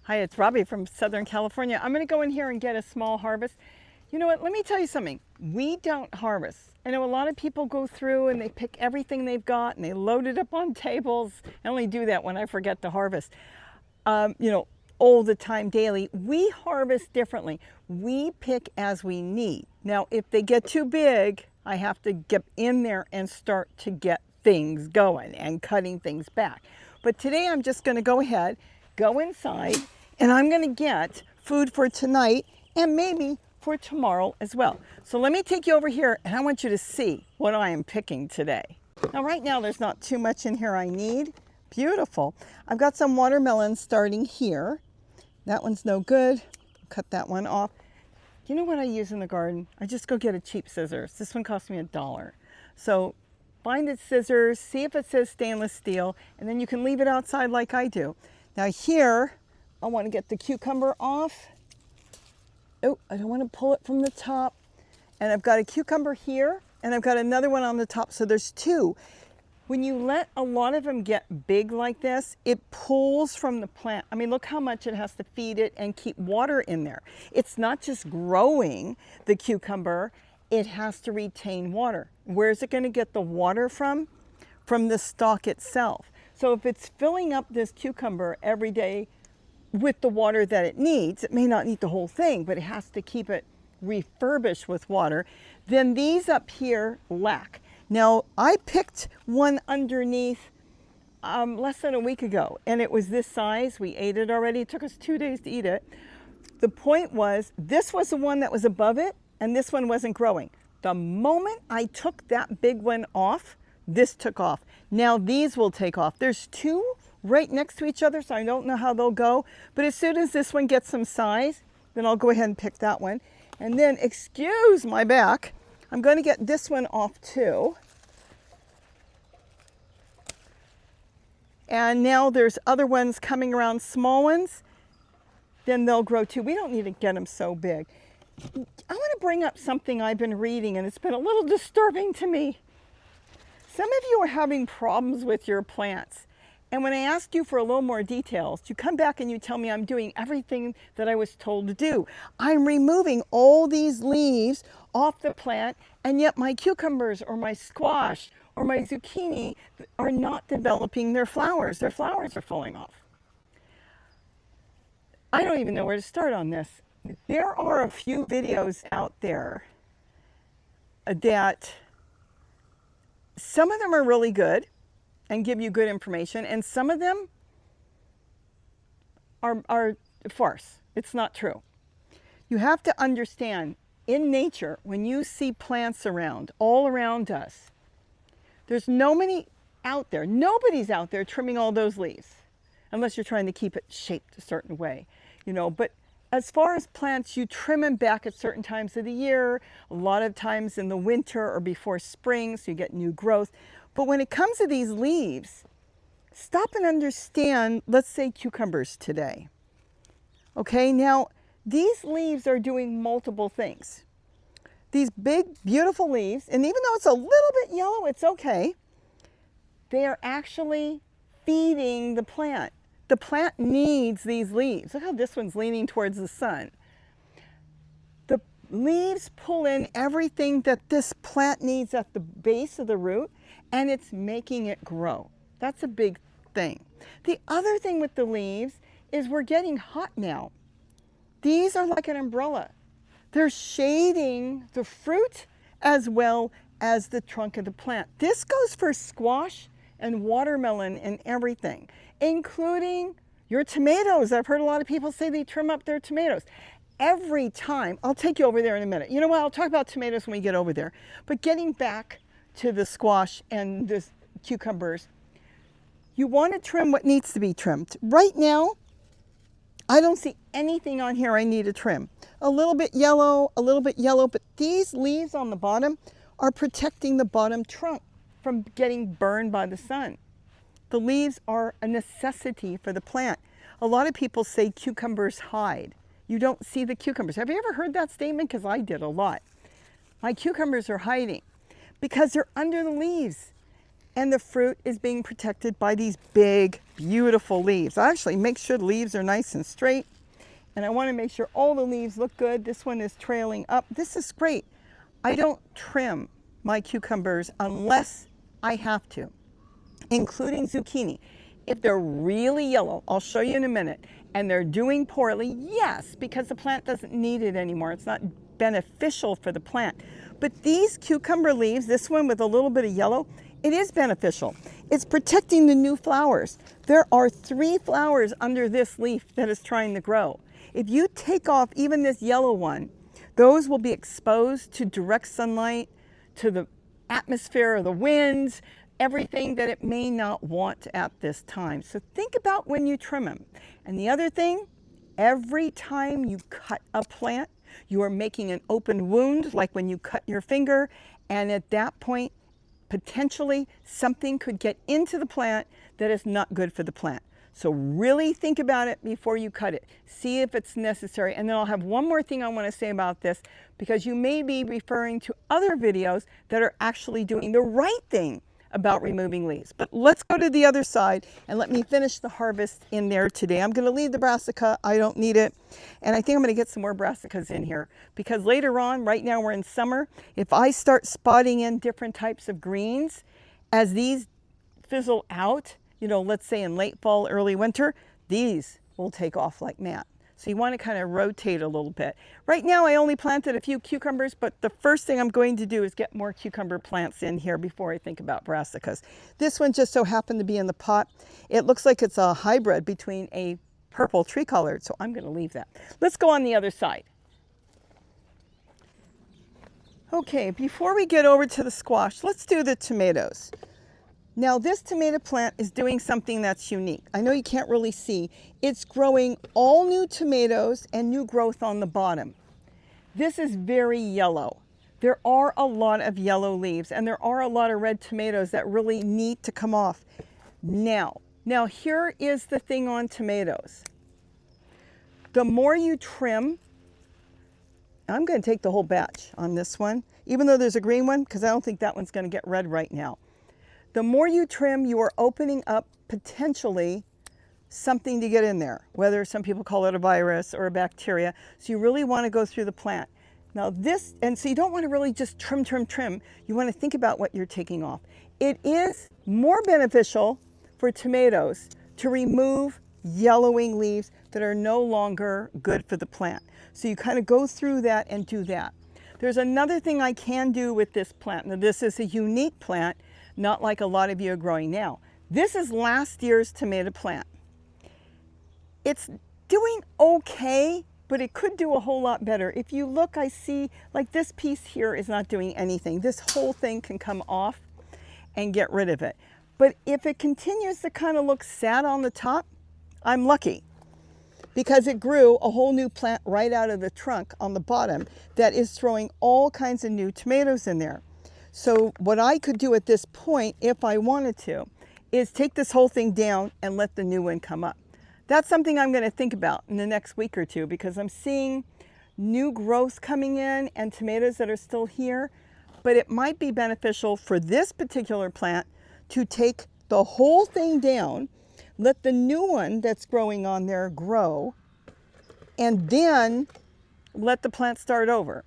Hi, it's Robbie from Southern California. I'm going to go in here and get a small harvest. You know what? Let me tell you something. We don't harvest. I know a lot of people go through and they pick everything they've got and they load it up on tables. I only do that when I forget to harvest. All the time, daily. We harvest differently. We pick as we need. Now, if they get too big, I have to get in there and start to get things going and cutting things back. But today I'm just going to go ahead, go inside, and I'm going to get food for tonight and maybe for tomorrow as well. So let me take you over here and I want you to see what I am picking today. Now right now there's not too much in here I need. Beautiful. I've got some watermelons starting here. That one's no good. Cut that one off. You know what I use in the garden? I just go get a cheap scissors. This one cost me $1. So find its scissors, see if it says stainless steel, and then you can leave it outside like I do. Now here, I want to get the cucumber off. Oh, I don't want to pull it from the top. And I've got a cucumber here, and I've got another one on the top, so there's two. When you let a lot of them get big like this, it pulls from the plant. I mean, look how much it has to feed it and keep water in there. It's not just growing the cucumber, it has to retain water. Where is it going to get the water from? From the stalk itself. So if it's filling up this cucumber every day with the water that it needs, it may not need the whole thing, but it has to keep it refurbished with water, then these up here lack. Now, I picked one underneath less than a week ago, and it was this size. We ate it already. It took us 2 days to eat it. The point was, this was the one that was above it, and this one wasn't growing. The moment I took that big one off, this took off. Now these will take off. There's two right next to each other, so I don't know how they'll go. But as soon as this one gets some size, then I'll go ahead and pick that one. And then, excuse my back, I'm going to get this one off too. And now there's other ones coming around, small ones. Then they'll grow too. We don't need to get them so big. I want to bring up something I've been reading, and it's been a little disturbing to me. Some of you are having problems with your plants. And when I ask you for a little more details, you come back and you tell me I'm doing everything that I was told to do. I'm removing all these leaves off the plant, and yet my cucumbers or my squash or my zucchini are not developing their flowers. Their flowers are falling off. I don't even know where to start on this. There are a few videos out there that some of them are really good and give you good information, and some of them are farce. It's not true. You have to understand, in nature, when you see plants around, all around us, there's nobody's out there trimming all those leaves, unless you're trying to keep it shaped a certain way, but as far as plants, you trim them back at certain times of the year, a lot of times in the winter or before spring, so you get new growth. But when it comes to these leaves, stop and understand, let's say cucumbers today. Okay, now these leaves are doing multiple things. These big, beautiful leaves, and even though it's a little bit yellow, it's okay. They are actually feeding the plant. The plant needs these leaves. Look how this one's leaning towards the sun. The leaves pull in everything that this plant needs at the base of the root, and it's making it grow. That's a big thing. The other thing with the leaves is we're getting hot now. These are like an umbrella. They're shading the fruit as well as the trunk of the plant. This goes for squash and watermelon and everything, including your tomatoes. I've heard a lot of people say they trim up their tomatoes. Every time, I'll take you over there in a minute. You know what, I'll talk about tomatoes when we get over there. But getting back to the squash and the cucumbers, you want to trim what needs to be trimmed. Right now, I don't see anything on here I need to trim. A little bit yellow, but these leaves on the bottom are protecting the bottom trunk from getting burned by the sun. The leaves are a necessity for the plant. A lot of people say cucumbers hide. You don't see the cucumbers. Have you ever heard that statement? Because I did a lot. My cucumbers are hiding because they're under the leaves. and the fruit is being protected by these big, beautiful leaves. I actually make sure the leaves are nice and straight, and I want to make sure all the leaves look good. This one is trailing up. This is great. I don't trim my cucumbers unless I have to, including zucchini. If they're really yellow, I'll show you in a minute, and they're doing poorly, yes, because the plant doesn't need it anymore. It's not beneficial for the plant. But these cucumber leaves, this one with a little bit of yellow, it is beneficial. It's protecting the new flowers. There are 3 flowers under this leaf that is trying to grow. If you take off even this yellow one, those will be exposed to direct sunlight, to the atmosphere or the winds, everything that it may not want at this time. So think about when you trim them. And the other thing, every time you cut a plant, you are making an open wound, like when you cut your finger, and at that point, potentially something could get into the plant that is not good for the plant. So really think about it before you cut it. See if it's necessary. And then I'll have one more thing I want to say about this, because you may be referring to other videos that are actually doing the right thing about removing leaves. But let's go to the other side and let me finish the harvest in there today. I'm going to leave the brassica. I don't need it. And I think I'm going to get some more brassicas in here, because later on, right now we're in summer, if I start spotting in different types of greens, as these fizzle out, you know, let's say in late fall, early winter, these will take off like mad. So you want to kind of rotate a little bit. Right now I only planted a few cucumbers, but the first thing I'm going to do is get more cucumber plants in here before I think about brassicas. This one just so happened to be in the pot. It looks like it's a hybrid between a purple tree colored, so I'm going to leave that. Let's go on the other side. Okay, before we get over to the squash, let's do the tomatoes. Now this tomato plant is doing something that's unique. I know you can't really see. It's growing all new tomatoes and new growth on the bottom. This is very yellow. There are a lot of yellow leaves, and there are a lot of red tomatoes that really need to come off. Now here is the thing on tomatoes. The more you trim, I'm going to take the whole batch on this one, even though there's a green one, because I don't think that one's going to get red right now. The more you trim, you are opening up potentially something to get in there, whether some people call it a virus or a bacteria. So you really want to go through the plant. Now this, and so you don't want to really just trim. You want to think about what you're taking off. It is more beneficial for tomatoes to remove yellowing leaves that are no longer good for the plant. So you kind of go through that and do that. There's another thing I can do with this plant. Now this is a unique plant, not like a lot of you are growing now. This is last year's tomato plant. It's doing okay, but it could do a whole lot better. If you look, I see like this piece here is not doing anything. This whole thing can come off and get rid of it. But if it continues to kind of look sad on the top, I'm lucky, because it grew a whole new plant right out of the trunk on the bottom that is throwing all kinds of new tomatoes in there. So what I could do at this point, if I wanted to, is take this whole thing down and let the new one come up. That's something I'm going to think about in the next week or two, because I'm seeing new growth coming in and tomatoes that are still here. But it might be beneficial for this particular plant to take the whole thing down, let the new one that's growing on there grow, and then let the plant start over.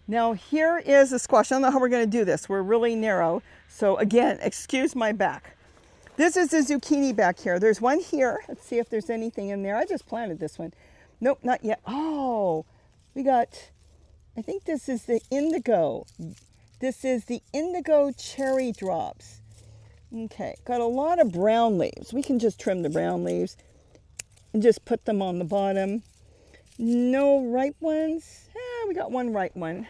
Now here is a squash. I don't know how we're going to do this. We're really narrow. So again, excuse my back. This is the zucchini back here. There's one here. Let's see if there's anything in there. I just planted this one. Nope, not yet. Oh, we got, I think this is the indigo. This is the indigo cherry drops. Okay, got a lot of brown leaves. We can just trim the brown leaves and just put them on the bottom. No ripe ones. We got one ripe one.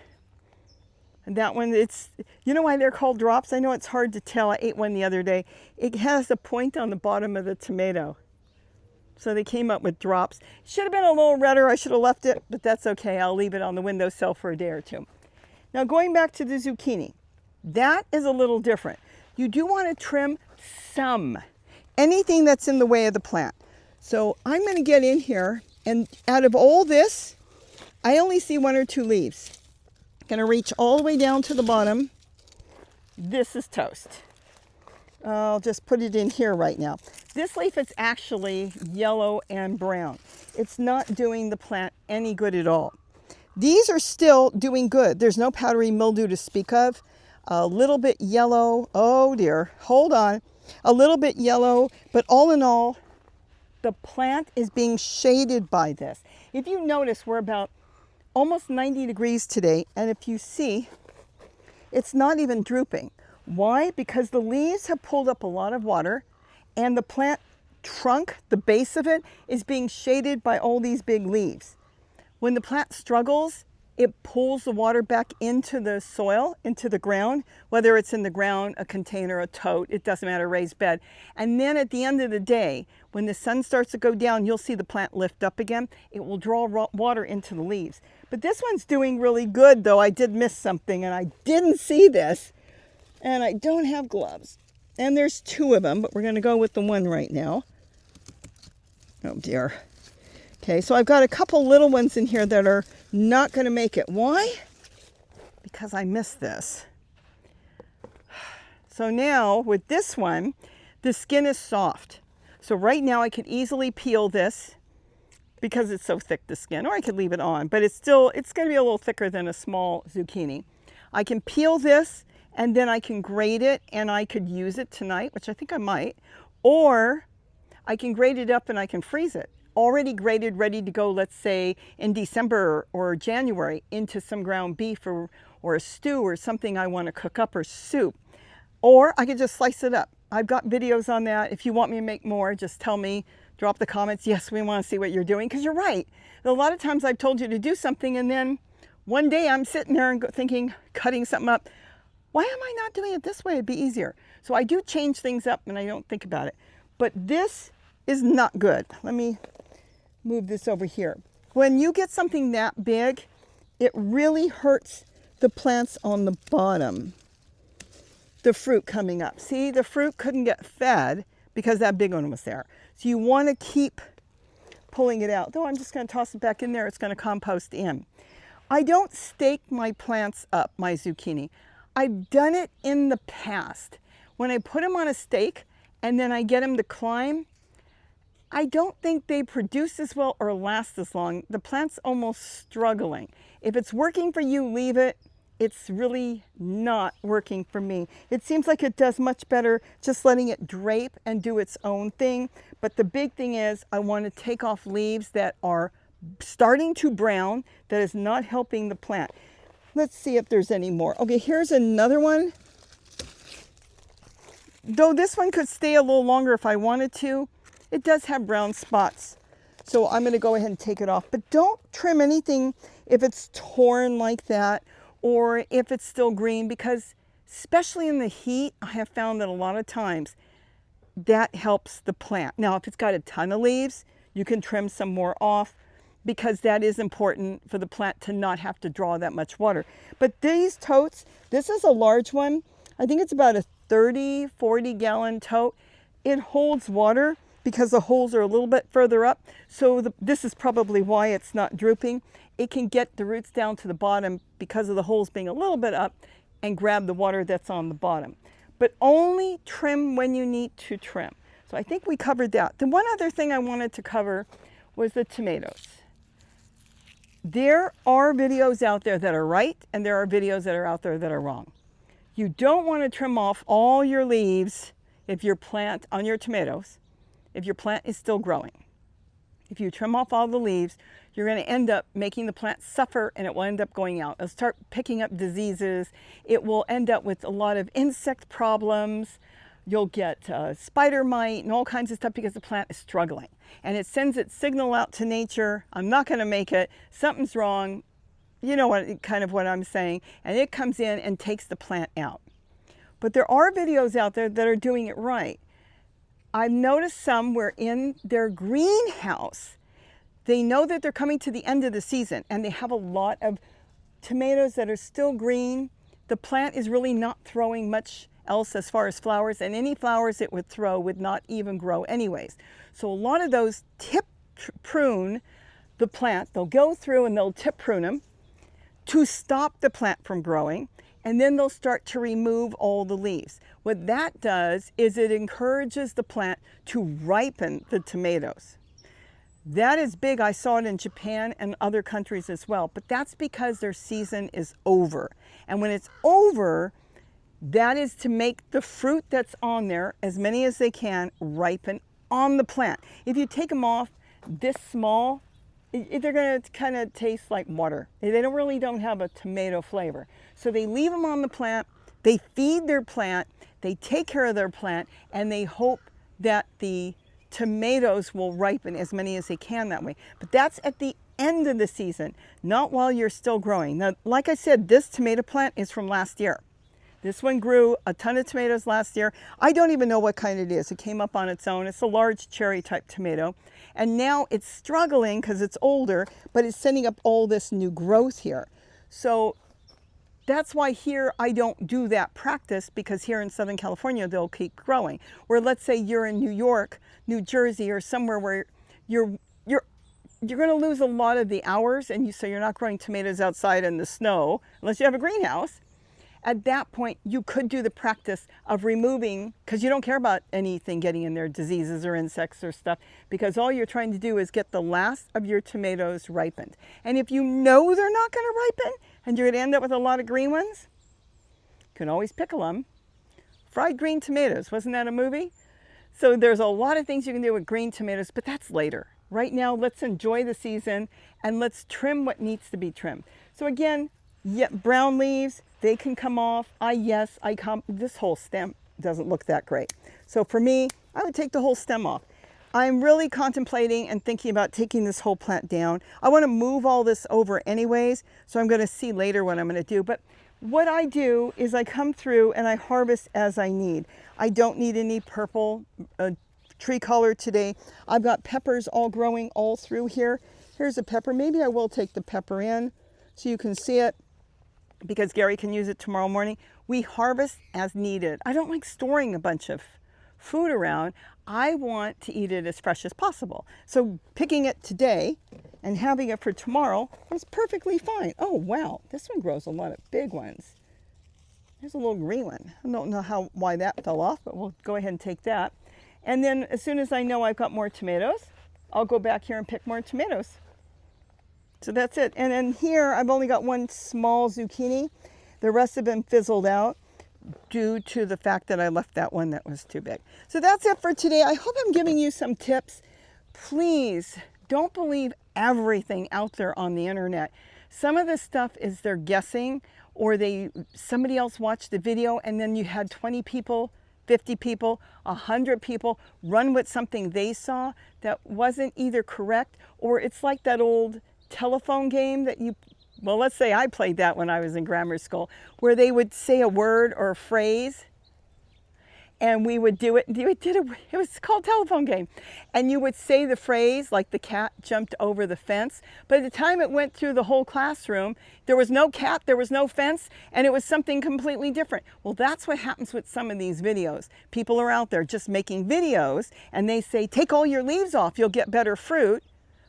And that one, it's, you know why they're called drops? I know it's hard to tell. I ate one the other day. It has a point on the bottom of the tomato. So they came up with drops. Should have been a little redder. I should have left it, but that's okay. I'll leave it on the windowsill for a day or two. Now going back to the zucchini, that is a little different. You do want to trim some, anything that's in the way of the plant. So I'm going to get in here, and out of all this, I only see 1 or 2 leaves. I'm going to reach all the way down to the bottom. This is toast. I'll just put it in here right now. This leaf is actually yellow and brown. It's not doing the plant any good at all. These are still doing good. There's no powdery mildew to speak of. A little bit yellow. Oh dear, hold on. A little bit yellow, but all in all, the plant is being shaded by this. If you notice, we're about almost 90 degrees today, and if you see, it's not even drooping. Why? Because the leaves have pulled up a lot of water, and the plant trunk, the base of it, is being shaded by all these big leaves. When the plant struggles, it pulls the water back into the soil, into the ground, whether it's in the ground, a container, a tote, it doesn't matter, raised bed. And then at the end of the day, when the sun starts to go down, you'll see the plant lift up again. It will draw water into the leaves. But this one's doing really good, though. I did miss something, and I didn't see this. And I don't have gloves. And there's two of them, but we're going to go with the one right now. Oh, dear. Okay, so I've got a couple little ones in here that are not going to make it. Why? Because I missed this. So now with this one, the skin is soft. So right now I could easily peel this because it's so thick, the skin, or I could leave it on, but it's going to be a little thicker than a small zucchini. I can peel this and then I can grate it and I could use it tonight, which I think I might, or I can grate it up and I can freeze it. Already grated, ready to go, let's say in December or January, into some ground beef or a stew or something I want to cook up, or soup. Or I could just slice it up. I've got videos on that. If you want me to make more, just tell me, drop the comments. Yes, we want to see what you're doing, because you're right. A lot of times I've told you to do something and then one day I'm sitting there and thinking, cutting something up, why am I not doing it this way? It'd be easier. So I do change things up and I don't think about it. But this is not good. Let me move this over here. When you get something that big, it really hurts the plants on the bottom. The fruit coming up. See, the fruit couldn't get fed because that big one was there. So you want to keep pulling it out. Though I'm just going to toss it back in there. It's going to compost in. I don't stake my plants up, my zucchini. I've done it in the past. When I put them on a stake and then I get them to climb, I don't think they produce as well or last as long. The plant's almost struggling. If it's working for you, leave it. It's really not working for me. It seems like it does much better just letting it drape and do its own thing. But the big thing is I want to take off leaves that are starting to brown, that is not helping the plant. Let's see if there's any more. Okay, here's another one. Though this one could stay a little longer if I wanted to, it does have brown spots. So I'm going to go ahead and take it off. But don't trim anything if it's torn like that or if it's still green, because especially in the heat, I have found that a lot of times that helps the plant. Now, if it's got a ton of leaves, you can trim some more off, because that is important for the plant to not have to draw that much water. But these totes, this is a large one. I think it's about a 30, 40 gallon tote. It holds water because the holes are a little bit further up. So this is probably why it's not drooping. It can get the roots down to the bottom because of the holes being a little bit up and grab the water that's on the bottom. But only trim when you need to trim. So I think we covered that. The one other thing I wanted to cover was the tomatoes. There are videos out there that are right, and there are videos that are out there that are wrong. You don't want to trim off all your leaves if your plant, on your tomatoes, if your plant is still growing. If you trim off all the leaves, you're going to end up making the plant suffer, and it will end up going out. It'll start picking up diseases. It will end up with a lot of insect problems. You'll get spider mite and all kinds of stuff because the plant is struggling. And it sends its signal out to nature, I'm not going to make it, something's wrong, you know what, kind of what I'm saying, and it comes in and takes the plant out. But there are videos out there that are doing it right. I've noticed some where in their greenhouse, they know that they're coming to the end of the season and they have a lot of tomatoes that are still green. The plant is really not throwing much else as far as flowers, and any flowers it would throw would not even grow anyways. So a lot of those tip prune the plant. They'll go through and they'll tip prune them to stop the plant from growing. and then they'll start to remove all the leaves. What that does is it encourages the plant to ripen the tomatoes. That is big. I saw it in Japan and other countries as well, but that's because their season is over. And when it's over, that is to make the fruit that's on there, as many as they can, ripen on the plant. If you take them off this small, they're going to kind of taste like water. They don't have a tomato flavor. So they leave them on the plant, they feed their plant, they take care of their plant, and they hope that the tomatoes will ripen as many as they can that way. But that's at the end of the season, not while you're still growing. Now, like I said, this tomato plant is from last year. This one grew a ton of tomatoes last year. I don't even know what kind it is. It came up on its own. It's a large cherry type tomato. And now it's struggling because it's older, but it's sending up all this new growth here. So that's why here I don't do that practice, because here in Southern California, they'll keep growing. Where let's say you're in New York, New Jersey, or somewhere where you're going to lose a lot of the hours, and so you're not growing tomatoes outside in the snow unless you have a greenhouse. At that point, you could do the practice of removing, because you don't care about anything getting in there, diseases or insects or stuff, because all you're trying to do is get the last of your tomatoes ripened. And if you know they're not going to ripen and you're going to end up with a lot of green ones, you can always pickle them. Fried green tomatoes, wasn't that a movie? So there's a lot of things you can do with green tomatoes, but that's later. Right now, let's enjoy the season and let's trim what needs to be trimmed. So again, brown leaves, they can come off. This whole stem doesn't look that great. So for me, I would take the whole stem off. I'm really contemplating and thinking about taking this whole plant down. I want to move all this over anyways, so I'm going to see later what I'm going to do. But what I do is I come through and I harvest as I need. I don't need any purple tree color today. I've got peppers all growing all through here. Here's a pepper. Maybe I will take the pepper in so you can see it, because Gary can use it tomorrow morning. We harvest as needed. I don't like storing a bunch of food around. I want to eat it as fresh as possible. So picking it today and having it for tomorrow is perfectly fine. Oh, wow, this one grows a lot of big ones. There's a little green one. I don't know why that fell off, but we'll go ahead and take that. And then as soon as I know I've got more tomatoes, I'll go back here and pick more tomatoes. So that's it. And then here, I've only got one small zucchini. The rest have been fizzled out due to the fact that I left that one that was too big. So that's it for today. I hope I'm giving you some tips. Please don't believe everything out there on the internet. Some of the stuff is they're guessing, or somebody else watched the video and then you had 20 people, 50 people, 100 people run with something they saw that wasn't either correct, or it's like that old telephone game that well, let's say I played that when I was in grammar school, where they would say a word or a phrase and we would do it. It was called telephone game. And you would say the phrase like the cat jumped over the fence. By the time it went through the whole classroom, there was no cat, there was no fence, and it was something completely different. Well, that's what happens with some of these videos. People are out there just making videos and they say, take all your leaves off, you'll get better fruit.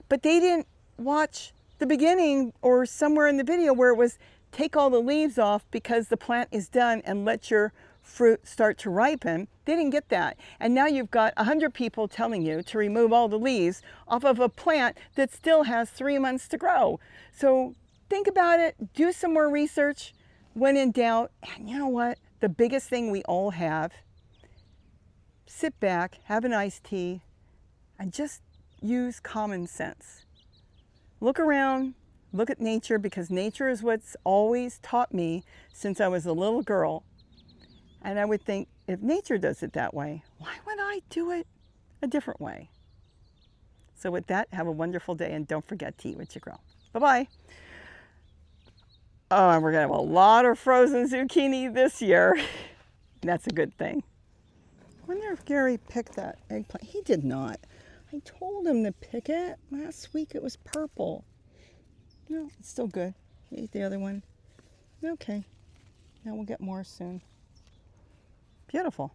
But they didn't watch the beginning or somewhere in the video where it was take all the leaves off because the plant is done and let your fruit start to ripen. They didn't get that. And now you've got 100 people telling you to remove all the leaves off of a plant that still has 3 months to grow. So think about it, do some more research when in doubt. And you know what? The biggest thing we all have, sit back, have an iced tea, and just use common sense. Look around, look at nature, because nature is what's always taught me since I was a little girl. And I would think, if nature does it that way, why would I do it a different way? So with that, have a wonderful day, and don't forget to eat what you grow. Bye-bye. Oh, and we're going to have a lot of frozen zucchini this year. That's a good thing. I wonder if Gary picked that eggplant. He did not. I told him to pick it. Last week it was purple. No, it's still good. He ate the other one. Okay. Now we'll get more soon. Beautiful.